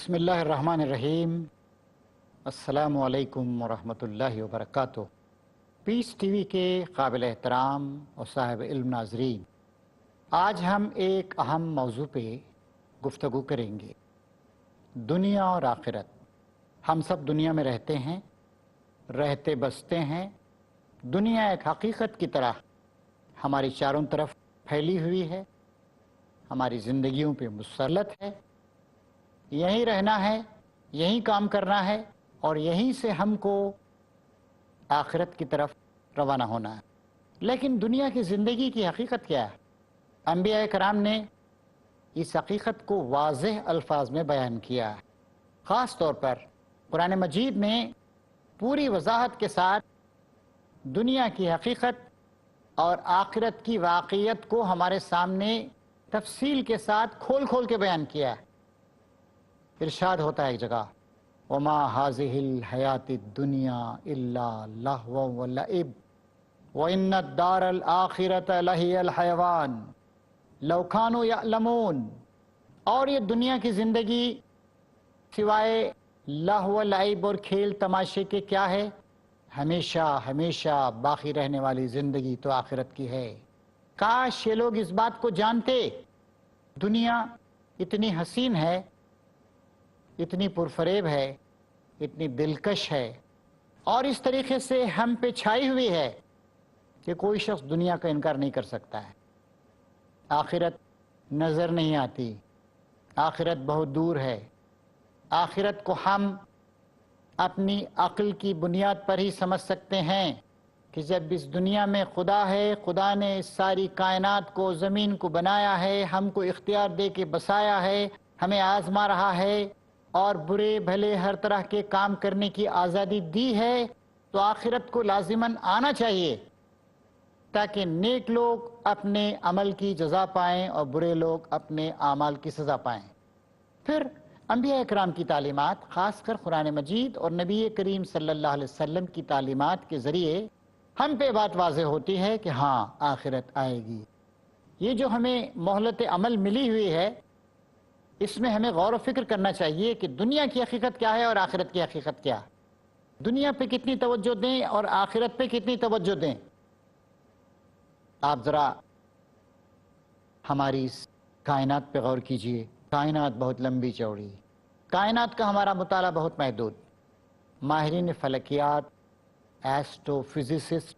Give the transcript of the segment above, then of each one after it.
بسم اللہ الرحمن الرحیم۔ السلام علیکم ورحمۃ اللہ وبرکاتہ۔ پیس ٹی وی کے قابل احترام اور صاحب علم ناظرین، آج ہم ایک اہم موضوع پہ گفتگو کریں گے، دنیا اور آخرت۔ ہم سب دنیا میں رہتے ہیں، رہتے بستے ہیں۔ دنیا ایک حقیقت کی طرح ہماری چاروں طرف پھیلی ہوئی ہے، ہماری زندگیوں پہ مسلط ہے۔ یہیں رہنا ہے، یہیں کام کرنا ہے، اور یہیں سے ہم کو آخرت کی طرف روانہ ہونا ہے۔ لیکن دنیا کی زندگی کی حقیقت کیا ہے؟ انبیاء کرام نے اس حقیقت کو واضح الفاظ میں بیان کیا ہے۔ خاص طور پر قرآن مجید نے پوری وضاحت کے ساتھ دنیا کی حقیقت اور آخرت کی واقعیت کو ہمارے سامنے تفصیل کے ساتھ کھول کھول کے بیان کیا ہے۔ ارشاد ہوتا ہے ایک جگہ، وما هذه الحیات الدنیا الا لہو ولعب وان الدار الآخرۃ لہی الحیوان لو کانوا یعلمون۔ اور یہ دنیا کی زندگی سوائے لہو ولعب اور کھیل تماشے کے کیا ہے؟ ہمیشہ ہمیشہ باقی رہنے والی زندگی تو آخرت کی ہے۔ کاش یہ لوگ اس بات کو جانتے۔ دنیا اتنی حسین ہے، اتنی پرفریب ہے، اتنی دلکش ہے، اور اس طریقے سے ہم پہ چھائی ہوئی ہے کہ کوئی شخص دنیا کا انکار نہیں کر سکتا ہے۔ آخرت نظر نہیں آتی، آخرت بہت دور ہے۔ آخرت کو ہم اپنی عقل کی بنیاد پر ہی سمجھ سکتے ہیں کہ جب اس دنیا میں خدا ہے، خدا نے اس ساری کائنات کو، زمین کو بنایا ہے، ہم کو اختیار دے کے بسایا ہے، ہمیں آزما رہا ہے، اور برے بھلے ہر طرح کے کام کرنے کی آزادی دی ہے، تو آخرت کو لازماً آنا چاہیے تاکہ نیک لوگ اپنے عمل کی جزا پائیں اور برے لوگ اپنے اعمال کی سزا پائیں۔ پھر انبیاء اکرام کی تعلیمات، خاص کر قرآن مجید اور نبی کریم صلی اللہ علیہ وسلم کی تعلیمات کے ذریعے ہم پہ بات واضح ہوتی ہے کہ ہاں آخرت آئے گی۔ یہ جو ہمیں مہلت عمل ملی ہوئی ہے، اس میں ہمیں غور و فکر کرنا چاہیے کہ دنیا کی حقیقت کیا ہے اور آخرت کی حقیقت کیا ہے۔ دنیا پہ کتنی توجہ دیں اور آخرت پہ کتنی توجہ دیں۔ آپ ذرا ہماری اس کائنات پہ غور کیجئے۔ کائنات بہت لمبی چوڑی، کائنات کا ہمارا مطالعہ بہت محدود۔ ماہرین فلکیات، ایسٹرو فزسسٹ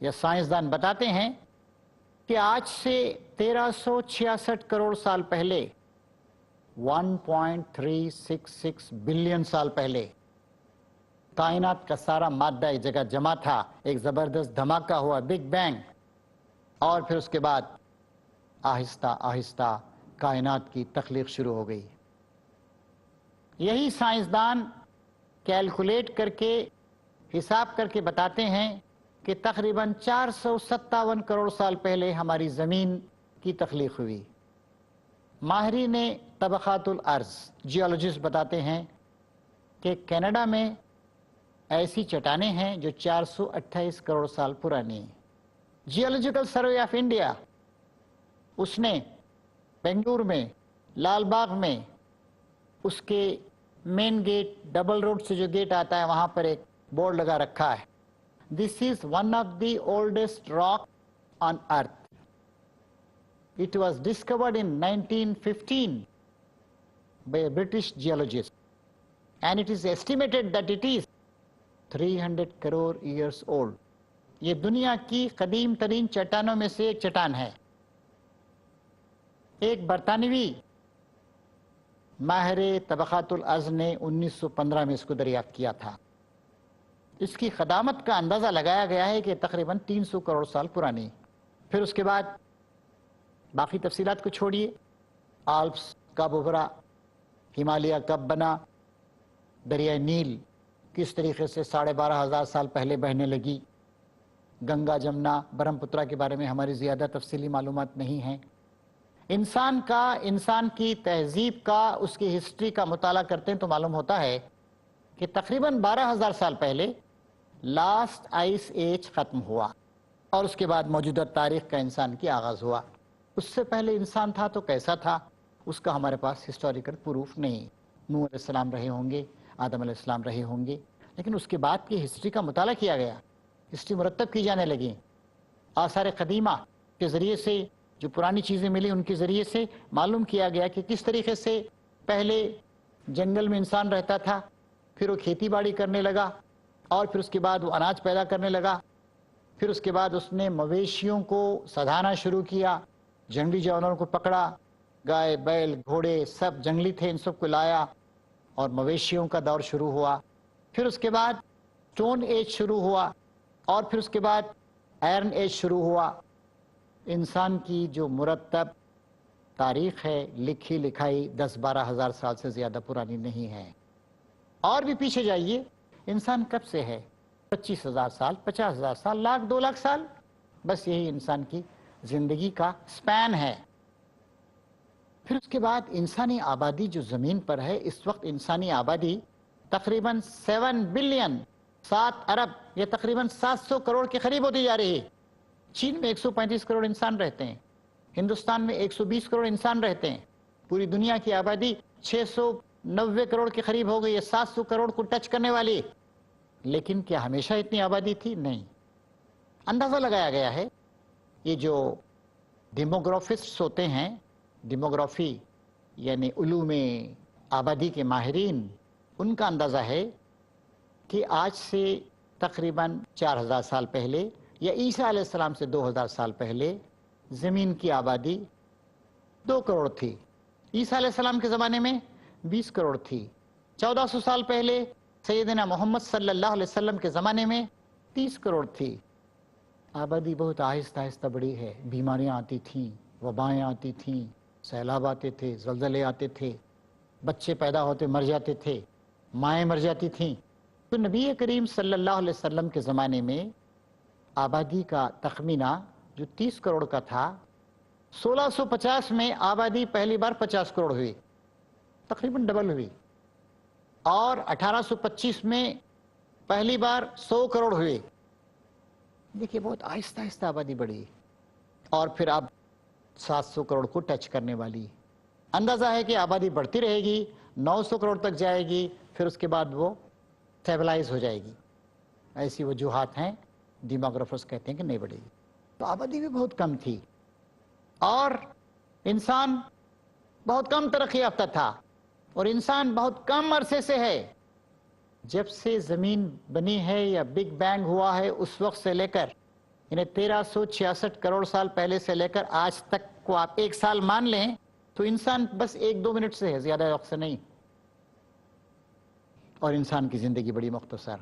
یا سائنسدان بتاتے ہیں کہ آج سے 1366 کروڑ سال پہلے، 1.366 بلین سال پہلے، کائنات کا سارا مادہ ایک جگہ جمع تھا، ایک زبردست دھماکہ ہوا، بگ بینگ، اور پھر اس کے بعد آہستہ آہستہ کائنات کی تخلیق شروع ہو گئی۔ یہی سائنسدان کیلکولیٹ کر کے، حساب کر کے بتاتے ہیں کہ تقریباً 457 کروڑ سال پہلے ہماری زمین کی تخلیق ہوئی۔ ماہرین طبقات الارض، جیولوجسٹ بتاتے ہیں کہ کینیڈا میں ایسی چٹانیں ہیں جو 428 کروڑ سال پرانی ہیں۔ جیولوجیکل سروے آف انڈیا، اس نے بنگلور میں، لال باغ میں، اس کے مین گیٹ، ڈبل روڈ سے جو گیٹ آتا ہے، وہاں پر ایک بورڈ لگا رکھا ہے، This is one of the oldest rock on earth. It was discovered in 1915 by a British geologist, and it is estimated that it is 300 crore years old. یہ دنیا کی قدیم ترین چٹانوں میں سے ایک چٹان ہے۔ ایک برطانوی ماہر طبقات الارض نے 1915 میں اس کو دریافت کیا تھا۔ اس کی قدامت کا اندازہ لگایا گیا ہے کہ تقریباً 300 کروڑ سال پرانی۔ پھر اس کے بعد باقی تفصیلات کو چھوڑیے، آلپس کب ابھرا، ہمالیہ کب بنا، دریائے نیل کس طریقے سے 12,500 سال پہلے بہنے لگی، گنگا جمنا برہم پترا کے بارے میں ہماری زیادہ تفصیلی معلومات نہیں ہیں۔ انسان کی تہذیب کا، اس کی ہسٹری کا مطالعہ کرتے ہیں تو معلوم ہوتا ہے کہ تقریباً 12,000 سال پہلے لاسٹ آئس ایج ختم ہوا، اور اس کے بعد موجودہ تاریخ کا انسان کی آغاز ہوا۔ اس سے پہلے انسان تھا تو کیسا تھا، اس کا ہمارے پاس ہسٹوریکل پروف نہیں. نوح علیہ السلام رہے ہوں گے, آدم علیہ السلام رہے ہوں گے, لیکن اس کے بعد کی ہسٹری کا مطالعہ کیا گیا, ہسٹری مرتب کی جانے لگی. آثار قدیمہ کے ذریعے سے جو پرانی چیزیں ملی ان کے ذریعے سے معلوم کیا گیا کہ کس طریقے سے پہلے جنگل میں انسان رہتا تھا, پھر وہ کھیتی باڑی کرنے لگا, اور پھر اس کے بعد وہ اناج پیدا کرنے لگا, پھر اس کے بعد اس نے مویشیوں کو سدھانا شروع کیا, جنگلی جانوروں کو پکڑا, گائے بیل گھوڑے سب جنگلی تھے, ان سب کو لایا اور مویشیوں کا دور شروع ہوا. پھر اس کے بعد اسٹون ایج شروع ہوا, اور پھر اس کے بعد آئرن ایج شروع ہوا. انسان کی جو مرتب تاریخ ہے, لکھی لکھائی 10-12 ہزار سال سے زیادہ پرانی نہیں ہے. اور بھی پیچھے جائیے, انسان کب سے ہے؟ 25,000 سال, 50,000 سال, لاکھ 2 لاکھ سال, بس یہی انسان کی زندگی کا سپین ہے. پھر اس کے بعد انسانی آبادی جو زمین پر ہے, اس وقت انسانی آبادی تقریباً 7 بلین 7 ارب یا تقریباً 700 کروڑ کے قریب ہوتی جا رہی ہے. چین میں 135 کروڑ انسان رہتے ہیں, ہندوستان میں 120 کروڑ انسان رہتے ہیں, پوری دنیا کی آبادی 690 کروڑ کے قریب ہو گئی ہے, 700 کروڑ کو ٹچ کرنے والی. لیکن کیا ہمیشہ اتنی آبادی تھی؟ نہیں. اندازہ لگایا گیا ہے, یہ جو ڈیموگرافسٹ ہوتے ہیں, ڈیموگرافی یعنی علوم آبادی کے ماہرین, ان کا اندازہ ہے کہ آج سے تقریباً 4,000 سال پہلے یا عیسیٰ علیہ السلام سے 2,000 سال پہلے زمین کی آبادی 2 کروڑ تھی. عیسیٰ علیہ السلام کے زمانے میں 20 کروڑ تھی. 1400 سال پہلے سیدنا محمد صلی اللہ علیہ وسلم کے زمانے میں 30 کروڑ تھی. آبادی بہت آہستہ آہستہ بڑی ہے. بیماریاں آتی تھیں, وبائیں آتی تھیں, سیلاب آتے تھے, زلزلے آتے تھے, بچے پیدا ہوتے مر جاتے تھے, مائیں مر جاتی تھیں. تو نبی کریم صلی اللہ علیہ وسلم کے زمانے میں آبادی کا تخمینہ جو 30 کروڑ کا تھا, 1650 میں آبادی پہلی بار 50 کروڑ ہوئی, تقریباً ڈبل ہوئی, اور 1825 میں پہلی بار 100 کروڑ ہوئی. دیکھیے بہت آہستہ آہستہ آبادی بڑھی, اور پھر اب 700 کروڑ کو ٹچ کرنے والی. اندازہ ہے کہ آبادی بڑھتی رہے گی, 900 کروڑ تک جائے گی, پھر اس کے بعد وہ اسٹیبلائز ہو جائے گی. ایسی وجوہات ہیں, ڈیموگرافرز کہتے ہیں کہ نہیں بڑھے گی. تو آبادی بھی بہت کم تھی, اور انسان بہت کم ترقی یافتہ تھا, اور انسان بہت کم عرصے سے ہے. جب سے زمین بنی ہے یا بگ بینگ ہوا ہے اس وقت سے لے کر, یعنی 1366 کروڑ سال پہلے سے لے کر آج تک کو آپ 1 سال مان لیں تو انسان بس 1-2 منٹ سے ہے, زیادہ وقت سے نہیں. اور انسان کی زندگی بڑی مختصر.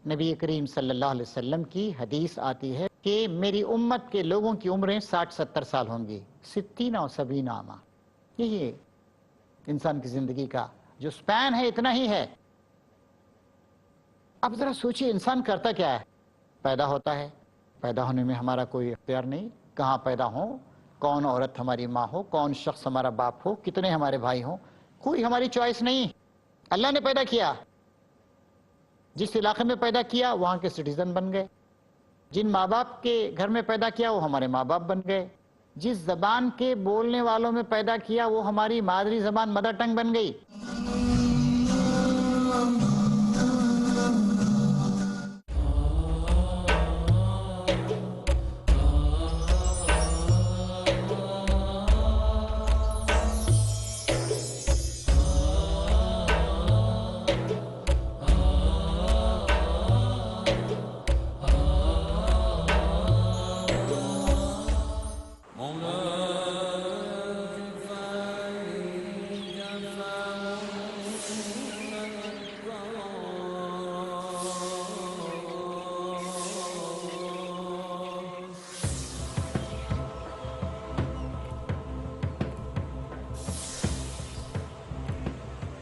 نبی کریم صلی اللہ علیہ وسلم کی حدیث آتی ہے کہ میری امت کے لوگوں کی عمریں 60-70 سال ہوں گی, 60 و 70 عامہ. یہی انسان کی زندگی کا جو سپین ہے اتنا ہی ہے. اب ذرا سوچئے انسان کرتا کیا ہے؟ پیدا ہوتا ہے, پیدا ہونے میں ہمارا کوئی اختیار نہیں, کہاں پیدا ہوں, کون عورت ہماری ماں ہو, کون شخص ہمارا باپ ہو, کتنے ہمارے بھائی ہوں, کوئی ہماری چوائس نہیں. اللہ نے پیدا کیا, جس علاقے میں پیدا کیا وہاں کے سٹیزن بن گئے, جن ماں باپ کے گھر میں پیدا کیا وہ ہمارے ماں باپ بن گئے, جس زبان کے بولنے والوں میں پیدا کیا وہ ہماری مادری زبان مدر ٹنگ بن گئی.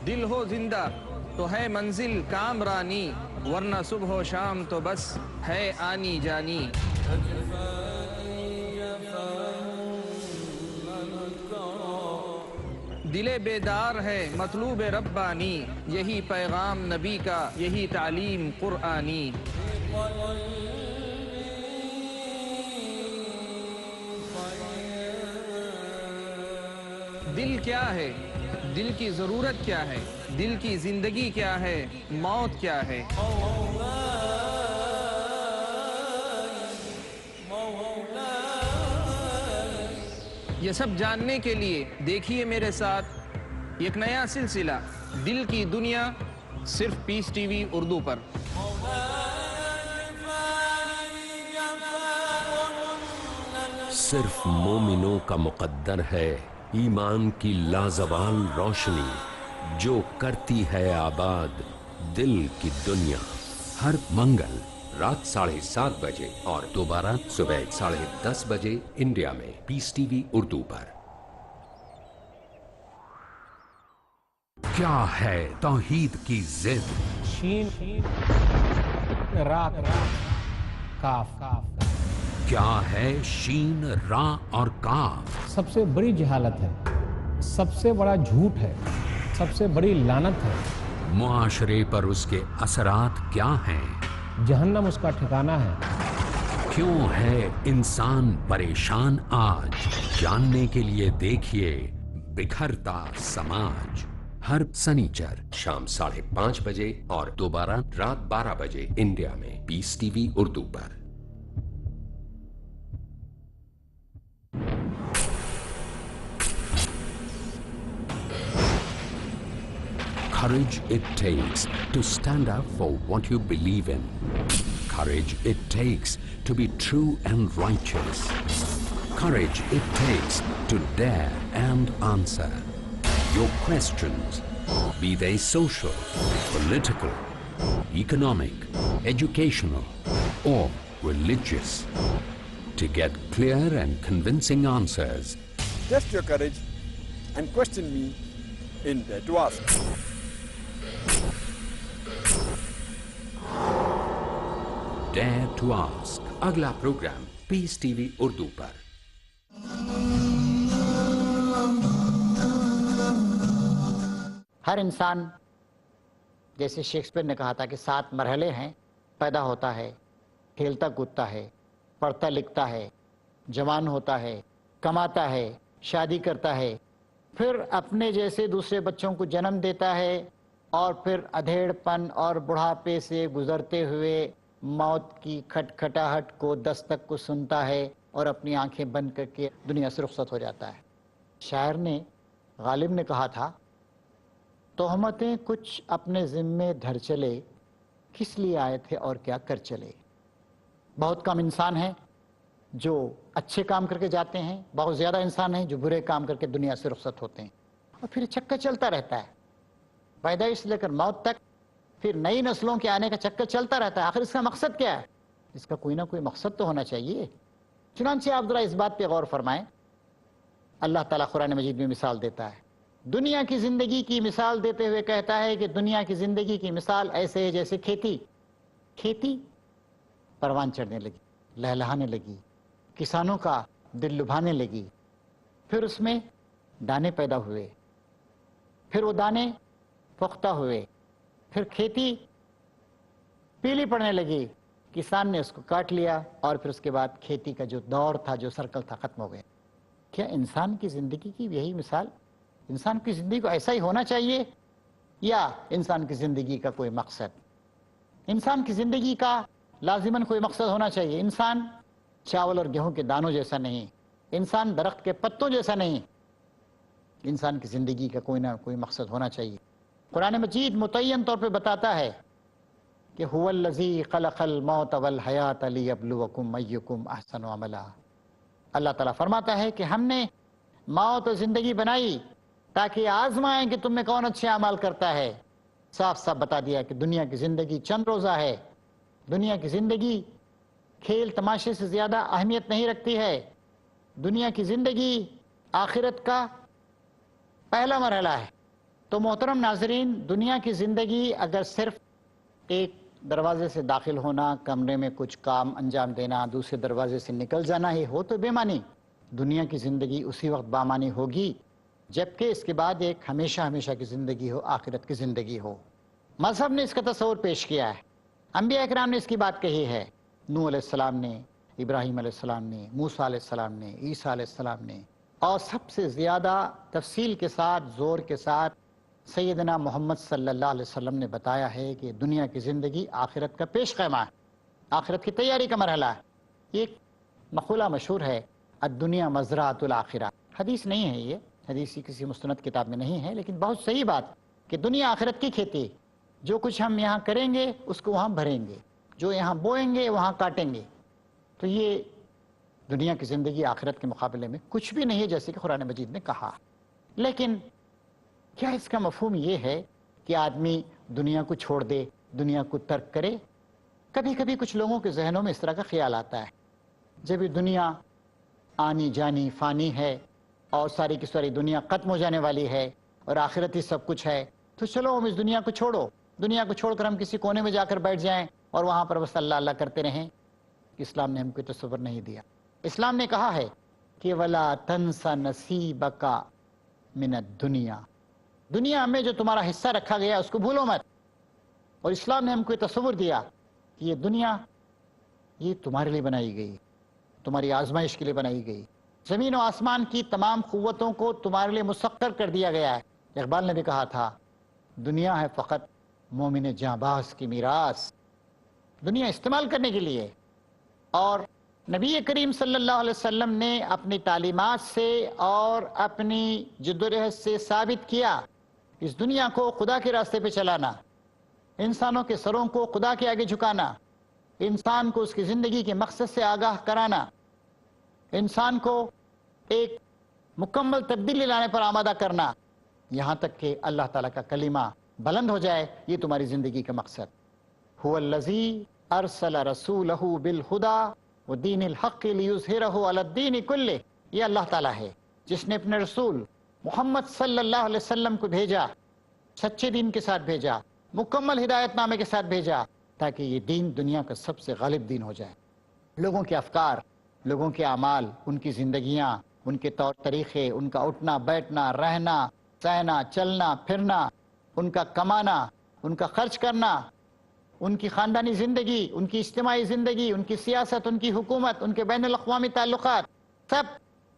دل ہو زندہ تو ہے منزل کامرانی, ورنہ صبح و شام تو بس ہے آنی جانی. دل بیدار ہے مطلوب ربانی, یہی پیغام نبی کا, یہی تعلیم قرآنی. دل کیا ہے، دل کی ضرورت کیا ہے، دل کی زندگی کیا ہے، موت کیا ہے؟ یہ سب جاننے کے لیے دیکھیے میرے ساتھ ایک نیا سلسلہ دل کی دنیا، صرف پیس ٹی وی اردو پر۔ صرف مومنوں کا مقدر ہے ایمان کی لازوال روشنی، جو کرتی ہے آباد دل کی دنیا۔ ہر منگل رات 7:30 بجے اور دوبارہ صبح 10:30 بجے انڈیا میں پیس ٹی وی اردو پر۔ کیا ہے توحید کی ضد؟ شین را کاف۔ کیا ہے شین را اور کاف؟ سب سے بڑی جہالت ہے، سب سے بڑا جھوٹ ہے، سب سے بڑی لعنت ہے۔ معاشرے پر اس کے اثرات کیا ہیں؟ جہنم اس کا ٹھکانہ ہے۔ کیوں ہے انسان پریشان آج؟ جاننے کے لیے دیکھیے بکھرتا سماج، ہر سنیچر شام 5:30 بجے اور دوبارہ رات 12 بجے انڈیا میں پیس ٹی وی اردو پر۔ Courage it takes to stand up for what you believe in. Courage it takes to be true and righteous. Courage it takes to dare and answer your questions, be they social, political, economic, educational, or religious. To get clear and convincing answers, Test your courage and question me in Dare to Ask. Dare to Ask اگلا programme پیس T V Urdu پر۔ ہر انسان، جیسے Shakespeare نے کہا تھا کہ 7 مرحلے ہیں: پیدا ہوتا ہے، کھیلتا کودتا ہے، پڑھتا لکھتا ہے، جوان ہوتا ہے، کماتا ہے، شادی کرتا ہے، پھر اپنے جیسے دوسرے بچوں کو جنم دیتا ہے، اور پھر ادھیڑ پن اور بڑھاپے سے گزرتے ہوئے موت کی کھٹکھٹاہٹ کو، دستک کو سنتا ہے اور اپنی آنکھیں بند کر کے دنیا سے رخصت ہو جاتا ہے۔ شاعر نے، غالب نے کہا تھا، تہمتیں کچھ اپنے ذمے دھر چلے، کس لیے آئے تھے اور کیا کر چلے۔ بہت کم انسان ہیں جو اچھے کام کر کے جاتے ہیں، بہت زیادہ انسان ہیں جو برے کام کر کے دنیا سے رخصت ہوتے ہیں، اور پھر چکر چلتا رہتا ہے، پیدائش سے لے کر موت تک، پھر نئی نسلوں کے آنے کا چکر چلتا رہتا ہے۔ آخر اس کا مقصد کیا ہے؟ اس کا کوئی نہ کوئی مقصد تو ہونا چاہیے۔ چنانچہ آپ ذرا اس بات پہ غور فرمائیں، اللہ تعالیٰ قرآن مجید میں مثال دیتا ہے، دنیا کی زندگی کی مثال دیتے ہوئے کہتا ہے کہ دنیا کی زندگی کی مثال ایسے ہے جیسے کھیتی پروان چڑھنے لگی، لہلہانے لگی، کسانوں کا دل لبھانے لگی، پھر اس میں دانے پیدا ہوئے، پھر وہ دانے پختہ ہوئے، پھر کھیتی پیلی پڑنے لگی، کسان نے اس کو کاٹ لیا، اور پھر اس کے بعد کھیتی کا جو دور تھا، جو سرکل تھا، ختم ہو گیا۔ کیا انسان کی زندگی کی یہی مثال؟ انسان کی زندگی کو ایسا ہی ہونا چاہیے، یا انسان کی زندگی کا کوئی مقصد؟ انسان کی زندگی کا لازماً کوئی مقصد ہونا چاہیے۔ انسان چاول اور گیہوں کے دانوں جیسا نہیں، انسان درخت کے پتوں جیسا نہیں، انسان کی زندگی کا کوئی نہ کوئی مقصد ہونا چاہیے۔ قرآن مجید متعین طور پہ بتاتا ہے کہ هو الذی خلق الموت والحیات لیبلوکم ایکم احسن عملا۔ اللہ تعالیٰ فرماتا ہے کہ ہم نے موت اور زندگی بنائی تاکہ آزمائیں کہ تم میں کون اچھے اعمال کرتا ہے۔ صاف صاف بتا دیا کہ دنیا کی زندگی چند روزہ ہے، دنیا کی زندگی کھیل تماشے سے زیادہ اہمیت نہیں رکھتی ہے۔ دنیا کی زندگی آخرت کا پہلا مرحلہ ہے۔ تو محترم ناظرین، دنیا کی زندگی اگر صرف ایک دروازے سے داخل ہونا، کمرے میں کچھ کام انجام دینا، دوسرے دروازے سے نکل جانا ہی ہو تو بے معنی۔ دنیا کی زندگی اسی وقت بامعنی ہوگی جبکہ اس کے بعد ایک ہمیشہ ہمیشہ کی زندگی ہو، آخرت کی زندگی ہو۔ مذہب نے اس کا تصور پیش کیا ہے، انبیاء اکرام نے اس کی بات کہی ہے، نوح علیہ السلام نے، ابراہیم علیہ السلام نے، موسیٰ علیہ السلام نے، عیسیٰ علیہ السلام نے، اور سب سے زیادہ تفصیل کے ساتھ زور کے ساتھ سیدنا محمد صلی اللہ علیہ وسلم نے بتایا ہے کہ دنیا کی زندگی آخرت کا پیش خیمہ ہے، آخرت کی تیاری کا مرحلہ ہے۔ یہ ایک مقولہ مشہور ہے، الدنیا مزرعۃ الآخرہ۔ حدیث نہیں ہے، یہ حدیث کسی مستند کتاب میں نہیں ہے، لیکن بہت صحیح بات کہ دنیا آخرت کی کھیتی ہے۔ جو کچھ ہم یہاں کریں گے اس کو وہاں بھریں گے، جو یہاں بوئیں گے وہاں کاٹیں گے۔ تو یہ دنیا کی زندگی آخرت کے مقابلے میں کچھ بھی نہیں ہے، جیسے کہ قرآن مجید نے کہا۔ لیکن کیا اس کا مفہوم یہ ہے کہ آدمی دنیا کو چھوڑ دے، دنیا کو ترک کرے؟ کبھی کبھی کچھ لوگوں کے ذہنوں میں اس طرح کا خیال آتا ہے، جب یہ دنیا آنی جانی فانی ہے اور ساری کی ساری دنیا ختم ہو جانے والی ہے اور آخرت ہی سب کچھ ہے، تو چلو ہم اس دنیا کو چھوڑو، دنیا کو چھوڑ کر ہم کسی کونے میں جا کر بیٹھ جائیں اور وہاں پر بس اللہ اللہ کرتے رہیں۔ اسلام نے ہم کو تصور نہیں دیا۔ اسلام نے کہا ہے کہ وَلَا تَنْسَ نَصِيبَكَ مِنَ الدُّنْيَا، دنیا میں جو تمہارا حصہ رکھا گیا اس کو بھولو مت۔ اور اسلام نے ہم کو یہ تصور دیا کہ یہ دنیا یہ تمہارے لیے بنائی گئی، تمہاری آزمائش کے لیے بنائی گئی، زمین و آسمان کی تمام قوتوں کو تمہارے لیے مسخر کر دیا گیا ہے۔ اقبال نے بھی کہا تھا، دنیا ہے فقط مومن جاں باز کی میراث، دنیا استعمال کرنے کے لیے۔ اور نبی کریم صلی اللہ علیہ وسلم نے اپنی تعلیمات سے اور اپنی جدوجہد سے ثابت کیا، اس دنیا کو خدا کے راستے پہ چلانا، انسانوں کے سروں کو خدا کے آگے جھکانا، انسان کو اس کی زندگی کے مقصد سے آگاہ کرانا، انسان کو ایک مکمل تبدیلی لانے پر آمادہ کرنا، یہاں تک کہ اللہ تعالیٰ کا کلمہ بلند ہو جائے، یہ تمہاری زندگی کا مقصد۔ هو الذی ارسل رسولہ بالہدی ودین الحق لیظہرہ علی الدین کلہ، یہ اللہ تعالیٰ ہے جس نے اپنے رسول محمد صلی اللہ علیہ وسلم کو بھیجا، سچے دین کے ساتھ بھیجا، مکمل ہدایت نامے کے ساتھ بھیجا، تاکہ یہ دین دنیا کا سب سے غالب دین ہو جائے۔ لوگوں کے افکار، لوگوں کے اعمال، ان کی زندگیاں، ان کے طور طریقے، ان کا اٹھنا بیٹھنا، رہنا سہنا، چلنا پھرنا، ان کا کمانا، ان کا خرچ کرنا، ان کی خاندانی زندگی، ان کی اجتماعی زندگی، ان کی سیاست، ان کی حکومت، ان کے بین الاقوامی تعلقات، سب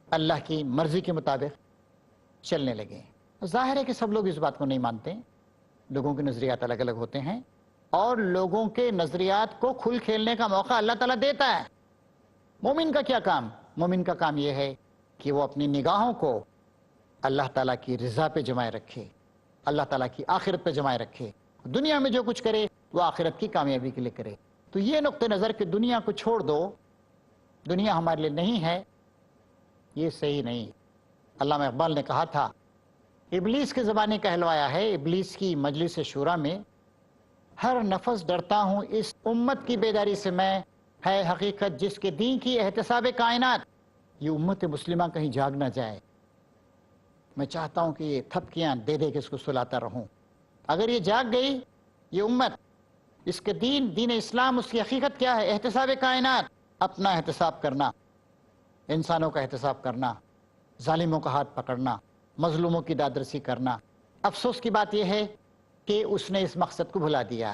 اللہ کی مرضی کے مطابق چلنے لگے۔ ظاہر ہے کہ سب لوگ اس بات کو نہیں مانتے، لوگوں کے نظریات الگ الگ ہوتے ہیں، اور لوگوں کے نظریات کو کھل کھیلنے کا موقع اللہ تعالیٰ دیتا ہے۔ مومن کا کیا کام؟ مومن کا کام یہ ہے کہ وہ اپنی نگاہوں کو اللہ تعالیٰ کی رضا پہ جمائے رکھے، اللہ تعالیٰ کی آخرت پہ جمائے رکھے، دنیا میں جو کچھ کرے وہ آخرت کی کامیابی کے لیے کرے۔ تو یہ نقطہ نظر کہ دنیا کو چھوڑ دو، دنیا ہمارے لیے نہیں ہے، یہ صحیح نہیں۔ علامہ اقبال نے کہا تھا، ابلیس کے زمانے کہلوایا ہے، ابلیس کی مجلس شورا میں، ہر نفس ڈرتا ہوں اس امت کی بیداری سے میں، ہے حقیقت جس کے دین کی احتساب کائنات۔ یہ امت مسلمہ کہیں جاگ نہ جائے، میں چاہتا ہوں کہ یہ تھپکیاں دے دے کے اس کو سلاتا رہوں۔ اگر یہ جاگ گئی یہ امت، اس کے دین اسلام، اس کی حقیقت کیا ہے؟ احتساب کائنات، اپنا احتساب کرنا، انسانوں کا احتساب کرنا، ظالموں کا ہاتھ پکڑنا، مظلوموں کی دادرسی کرنا۔ افسوس کی بات یہ ہے کہ اس نے اس مقصد کو بھلا دیا۔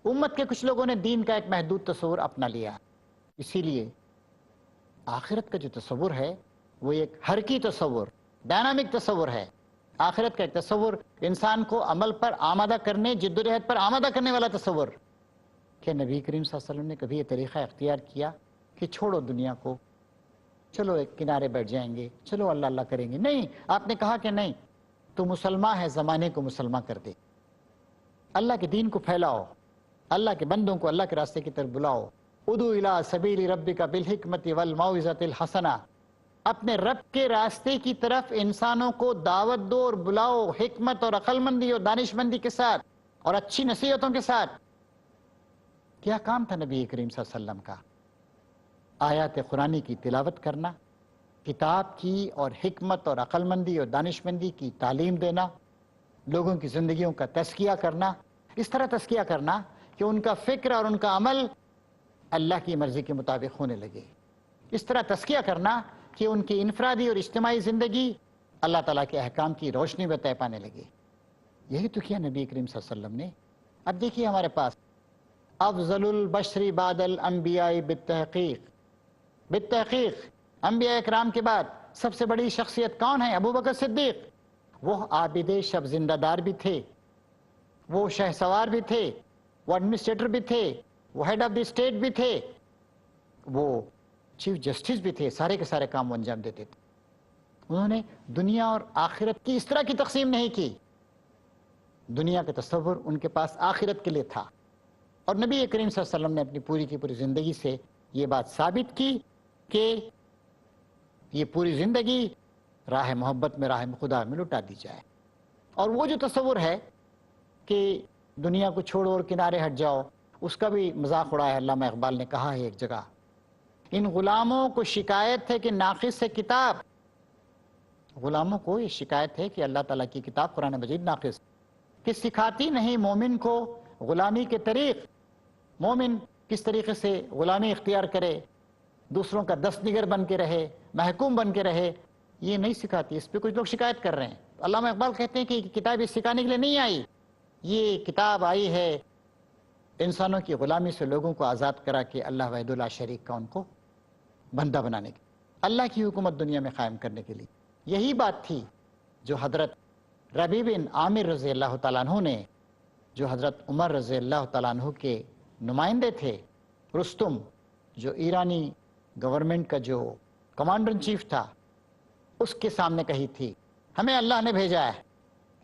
امت کے کچھ لوگوں نے دین کا ایک محدود تصور اپنا لیا، اسی لیے آخرت کا جو تصور ہے وہ ایک حرکی تصور، ڈائنامک تصور ہے۔ آخرت کا ایک تصور انسان کو عمل پر آمادہ کرنے، جدوجہد پر آمادہ کرنے والا تصور۔ کہ نبی کریم صلی اللہ علیہ وسلم نے کبھی یہ طریقہ اختیار کیا کہ چھوڑو دنیا کو، چلو ایک کنارے بیٹھ جائیں گے، چلو اللہ اللہ کریں گے؟ نہیں، آپ نے کہا کہ نہیں، تو مسلمان ہے، زمانے کو مسلمان کر دے، اللہ کے دین کو پھیلاؤ، اللہ کے بندوں کو اللہ کے راستے کی طرف بلاؤ۔ ادعو الی سبیل ربک بالحکمت والموعظۃ الحسنہ، اپنے رب کے راستے کی طرف انسانوں کو دعوت دو اور بلاؤ، حکمت اور عقل مندی اور دانش مندی کے ساتھ اور اچھی نصیحتوں کے ساتھ۔ کیا کام تھا نبی کریم صلی اللہ علیہ وسلم کا؟ آیات قرآنی کی تلاوت کرنا، کتاب کی اور حکمت اور عقل مندی اور دانش مندی کی تعلیم دینا، لوگوں کی زندگیوں کا تزکیہ کرنا، اس طرح تزکیہ کرنا کہ ان کا فکر اور ان کا عمل اللہ کی مرضی کے مطابق ہونے لگے، اس طرح تزکیہ کرنا کہ ان کی انفرادی اور اجتماعی زندگی اللہ تعالیٰ کے احکام کی روشنی میں طے پانے لگے۔ یہی تو کیا نبی کریم صلی اللہ علیہ وسلم نے۔ اب دیکھیے ہمارے پاس افضل البشر بعد الانبیاء بالتحقیق، انبیاء اکرام کے بعد سب سے بڑی شخصیت کون ہے؟ ابو بکر صدیق. وہ عابد شب زندہ دار بھی تھے، وہ شہ سوار بھی تھے، وہ ایڈمنسٹریٹر بھی تھے، وہ ہیڈ آف دی اسٹیٹ بھی تھے، وہ چیف جسٹس بھی تھے. سارے کے سارے کام وہ انجام دیتے تھے. انہوں نے دنیا اور آخرت کی اس طرح کی تقسیم نہیں کی. دنیا کا تصور ان کے پاس آخرت کے لیے تھا. اور نبی کریم صلی اللہ علیہ وسلم نے اپنی پوری کی پوری زندگی سے یہ بات ثابت کی کہ یہ پوری زندگی راہ محبت میں، راہ خدا میں لٹا دی جائے. اور وہ جو تصور ہے کہ دنیا کو چھوڑو اور کنارے ہٹ جاؤ، اس کا بھی مذاق اڑایا ہے. علامہ اقبال نے کہا ہے ایک جگہ، ان غلاموں کو شکایت ہے کہ ناقص ہے کتاب. غلاموں کو یہ شکایت ہے کہ اللہ تعالیٰ کی کتاب قرآن مجید ناقص، کہ سکھاتی نہیں مومن کو غلامی کے طریق. مومن کس طریقے سے غلامی اختیار کرے، دوسروں کا دست نگر بن کے رہے، محکوم بن کے رہے، یہ نہیں سکھاتی. اس پہ کچھ لوگ شکایت کر رہے ہیں. علامہ اقبال کہتے ہیں کہ یہ کتاب یہ سکھانے کے لیے نہیں آئی، یہ کتاب آئی ہے انسانوں کی غلامی سے لوگوں کو آزاد کرا کے اللہ وحدہ لا شریک کا ان کو بندہ بنانے کے، اللہ کی حکومت دنیا میں قائم کرنے کے لیے. یہی بات تھی جو حضرت ربیع بن عامر رضی اللہ تعالیٰ عنہ نے، جو حضرت عمر رضی اللہ تعالیٰ عنہ کے نمائندے تھے، رستم جو ایرانی گورنمنٹ کا جو کمانڈر ان چیف تھا، اس کے سامنے کہی تھی. ہمیں اللہ نے بھیجا ہے،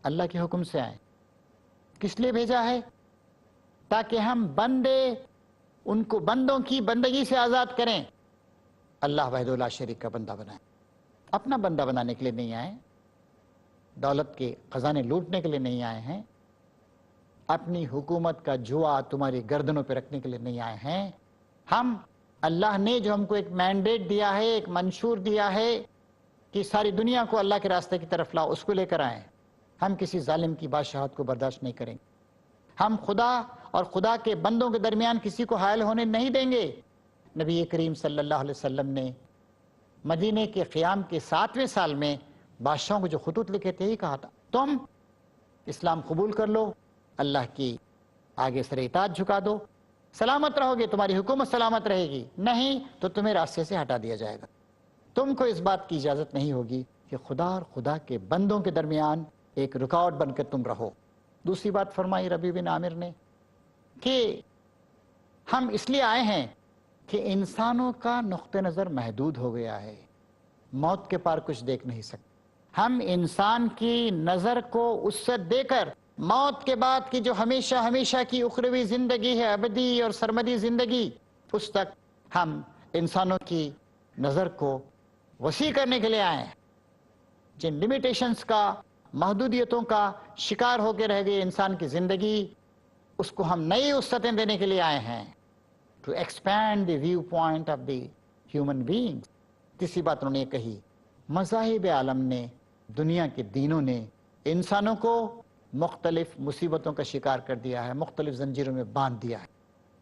اللہ کے حکم سے آئے. کس لیے بھیجا ہے؟ تاکہ ہم بندے ان کو بندوں کی بندگی سے آزاد کریں، اللہ وحدہ لا شریک کا بندہ بنائیں. اپنا بندہ بنانے کے لیے نہیں آئے، دولت کے خزانے لوٹنے کے لیے نہیں آئے ہیں، اپنی حکومت کا جوا تمہاری گردنوں پہ رکھنے کے لیے نہیں آئے ہیں. ہم اللہ نے جو ہم کو ایک مینڈیٹ دیا ہے، ایک منشور دیا ہے کہ ساری دنیا کو اللہ کے راستے کی طرف لاؤ، اس کو لے کر آئیں. ہم کسی ظالم کی بادشاہت کو برداشت نہیں کریں گے. ہم خدا اور خدا کے بندوں کے درمیان کسی کو حائل ہونے نہیں دیں گے. نبی کریم صلی اللہ علیہ وسلم نے مدینے کے قیام کے 7ویں سال میں بادشاہوں کو جو خطوط لکھے تھے، ہی کہا تھا تم اسلام قبول کر لو، اللہ کی آگے سر اطاعت جھکا دو، سلامت رہو گے، تمہاری حکومت سلامت رہے گی. نہیں تو تمہیں راستے سے ہٹا دیا جائے گا. تم کو اس بات کی اجازت نہیں ہوگی کہ خدا اور خدا کے بندوں کے درمیان ایک رکاوٹ بن کر تم رہو. دوسری بات فرمائی ربیع بن عامر نے کہ ہم اس لیے آئے ہیں کہ انسانوں کا نقطہ نظر محدود ہو گیا ہے، موت کے پار کچھ دیکھ نہیں سکتے. ہم انسان کی نظر کو وسعت دے کر موت کے بعد کی جو ہمیشہ ہمیشہ کی اخروی زندگی ہے، ابدی اور سرمدی زندگی، اس تک ہم انسانوں کی نظر کو وسیع کرنے کے لیے آئے ہیں. جن لمیٹیشنز کا، محدودیتوں کا شکار ہو کے رہ گئے انسان کی زندگی، اس کو ہم نئی وسعتیں دینے کے لیے آئے ہیں. To expand the view point of the human being. تیسری بات انہوں نے کہی، مذاہب عالم نے، دنیا کے دینوں نے انسانوں کو مختلف مصیبتوں کا شکار کر دیا ہے، مختلف زنجیروں میں باندھ دیا ہے.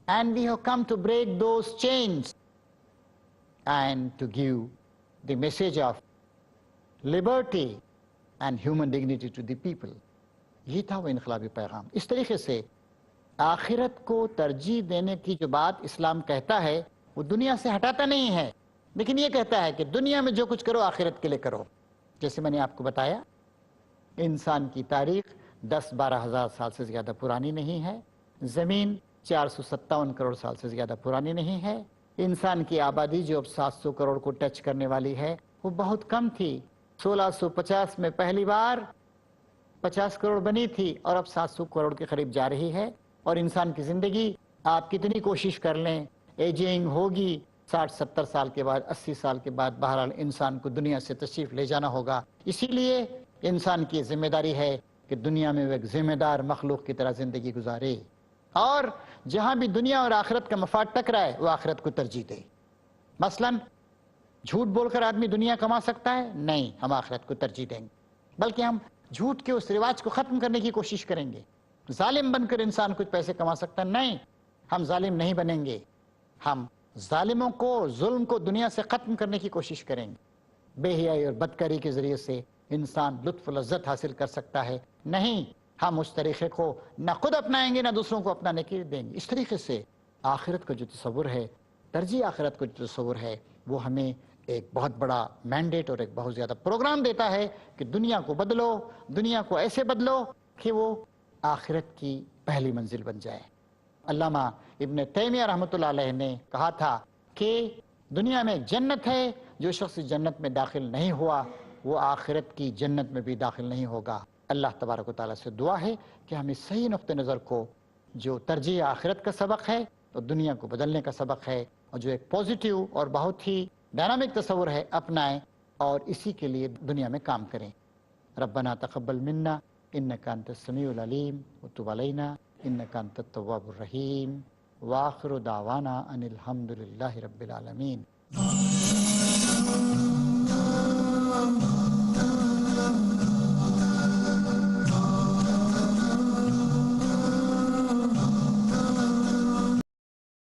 And we have come to break those chains and to give the message of liberty and human dignity to the people. یہ تھا وہ انقلابی پیغام. اس طریقے سے آخرت کو ترجیح دینے کی جو بات اسلام کہتا ہے، وہ دنیا سے ہٹاتا نہیں ہے، لیکن یہ کہتا ہے کہ دنیا میں جو کچھ کرو آخرت کے لیے کرو. جیسے میں نے آپ کو بتایا، انسان کی تاریخ 10-12 ہزار سال سے زیادہ پرانی نہیں ہے، زمین 457 کروڑ سال سے زیادہ پرانی نہیں ہے، انسان کی آبادی جو اب 700 کروڑ کو ٹچ کرنے والی ہے وہ بہت کم تھی. 1650 میں پہلی بار 50 کروڑ بنی تھی اور اب 700 کروڑ کے قریب جا رہی ہے. اور انسان کی زندگی آپ کتنی کوشش کر لیں، ایجنگ ہوگی، 60-70 سال کے بعد، 80 سال کے بعد بہرحال انسان کو دنیا سے تشریف لے جانا ہوگا. اسی لیے انسان کی ذمہ داری ہے کہ دنیا میں وہ ایک ذمہ دار مخلوق کی طرح زندگی گزارے، اور جہاں بھی دنیا اور آخرت کا مفاد ٹکرائے وہ آخرت کو ترجیح دے. مثلا جھوٹ بول کر آدمی دنیا کما سکتا ہے؟ نہیں، ہم آخرت کو ترجیح دیں گے، بلکہ ہم جھوٹ کے اس رواج کو ختم کرنے کی کوشش کریں گے. ظالم بن کر انسان کچھ پیسے کما سکتا ہے؟ نہیں، ہم ظالم نہیں بنیں گے. ہم ظالموں کو، ظلم کو دنیا سے ختم کرنے کی کوشش کریں گے. بے حیائی اور بدکاری کے ذریعے سے انسان لطف و لذت حاصل کر سکتا ہے، نہیں، ہم اس طریقے کو نہ خود اپنائیں گے نہ دوسروں کو اپنانے کے دیں گے. اس طریقے سے آخرت کا جو تصور ہے، ترجیح آخرت کا جو تصور ہے، وہ ہمیں ایک بہت بڑا مینڈیٹ اور ایک بہت زیادہ پروگرام دیتا ہے کہ دنیا کو بدلو، دنیا کو ایسے بدلو کہ وہ آخرت کی پہلی منزل بن جائے۔ علامہ ابن تیمیہ رحمۃ اللہ علیہ نے کہا تھا کہ دنیا میں جنت ہے، جو شخص جنت میں داخل نہیں ہوا وہ آخرت کی جنت میں بھی داخل نہیں ہوگا۔ اللہ تبارک و تعالیٰ سے دعا ہے کہ ہم اس صحیح نقطہ نظر کو، جو ترجیح آخرت کا سبق ہے اور دنیا کو بدلنے کا سبق ہے، اور جو ایک پازیٹیو اور بہت ہی ڈائنامک تصور ہے، اپنائیں اور اسی کے لیے دنیا میں کام کریں۔ ربنا تقبل منا انک انت السمیع العلیم وتب علینا انک انت التواب الرحیم وآخر دعوانا ان الحمد للہ رب العالمین۔